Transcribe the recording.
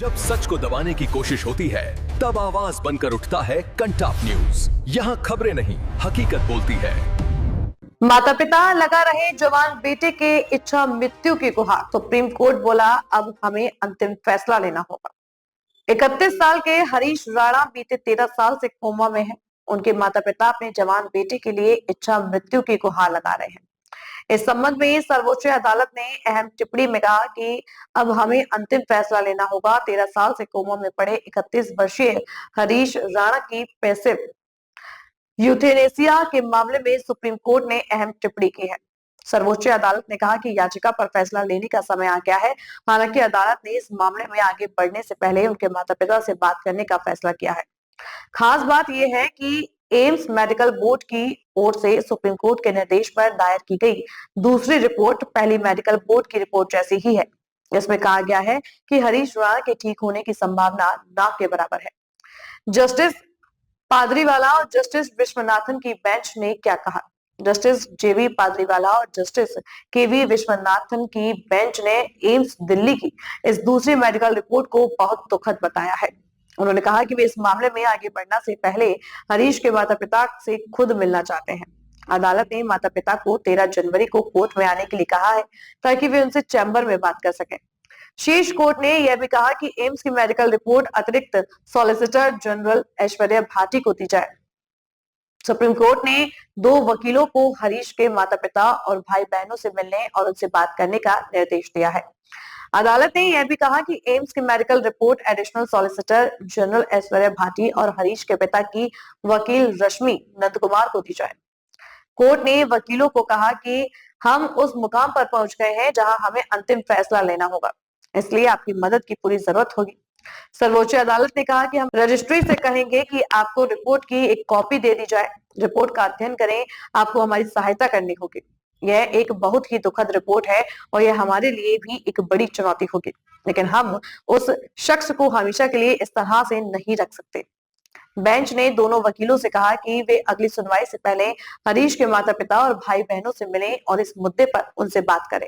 जब सच को दबाने की कोशिश होती है तब आवाज बनकर उठता है कंटाप न्यूज। यहाँ खबरें नहीं, हकीकत बोलती है। माता पिता लगा रहे जवान बेटे के इच्छा मृत्यु की गुहार। सुप्रीम कोर्ट बोला अब हमें अंतिम फैसला लेना होगा। 31 साल के हरीश राणा बीते 13 साल से कोमा में हैं। उनके माता पिता अपने जवान बेटे के लिए इच्छा मृत्यु की गुहार लगा रहे हैं। इस संबंध में सर्वोच्च अदालत ने अहम टिप्पणी में कहा कि अब हमें अंतिम फैसला लेना होगा। 13 साल से कोमा में पड़े 31 वर्षीय हरीश राणा की पैसिव यूथेनेसिया के मामले में सुप्रीम कोर्ट ने अहम टिप्पणी की है। सर्वोच्च अदालत ने कहा कि याचिका पर फैसला लेने का समय आ गया है। हालांकि अदालत ने इस मामले में आगे बढ़ने से पहले उनके माता पिता से बात करने का फैसला किया है। खास बात यह है कि एम्स मेडिकल बोर्ड की ओर से सुप्रीम कोर्ट के निर्देश पर दायर की गई दूसरी रिपोर्ट पहली मेडिकल बोर्ड की रिपोर्ट जैसी ही है। इसमें कहा गया है कि हरीश राणा के ठीक होने की संभावना ना के बराबर है। जस्टिस पादरीवाला और जस्टिस विश्वनाथन की बेंच ने क्या कहा? जस्टिस जेवी पादरीवाला और जस्टिस केवी विश्वनाथन की बेंच ने एम्स दिल्ली की इस दूसरी मेडिकल रिपोर्ट को बहुत दुखद बताया है। उन्होंने कहा कि वे इस मामले में आगे बढ़ने से पहले हरीश के माता पिता से खुद मिलना चाहते हैं। अदालत ने माता पिता को 13 जनवरी को कोर्ट में आने के लिए कहा है ताकि वे उनसे चैम्बर में बात कर सकें। शीर्ष कोर्ट ने यह भी कहा कि एम्स की मेडिकल रिपोर्ट अतिरिक्त सॉलिसिटर जनरल ऐश्वर्या भाटी को दी जाए। सुप्रीम कोर्ट ने 2 वकीलों को हरीश के माता पिता और भाई बहनों से मिलने और उनसे बात करने का निर्देश दिया है। अदालत ने यह भी कहा कि एम्स की medical report additional solicitor general Aishwarya Bhati और हरीश के पिता की वकील रश्मि नंदकुमार को दी जाए। कोर्ट ने वकीलों को कहा कि हम उस मुकाम पर पहुंच गए हैं जहां हमें अंतिम फैसला लेना होगा, इसलिए आपकी मदद की पूरी जरूरत होगी। सर्वोच्च अदालत ने कहा कि हम रजिस्ट्री से कहेंगे कि आपको रिपोर्ट की एक कॉपी दे दी जाए। रिपोर्ट का अध्ययन करें, आपको हमारी सहायता करनी होगी। यह एक बहुत ही दुखद रिपोर्ट है और यह हमारे लिए भी एक बड़ी चुनौती होगी, लेकिन हम उस शख्स को हमेशा के लिए इस तरह से नहीं रख सकते। बेंच ने दोनों वकीलों से कहा कि वे अगली सुनवाई से पहले हरीश के माता पिता और भाई बहनों से मिलें और इस मुद्दे पर उनसे बात करें।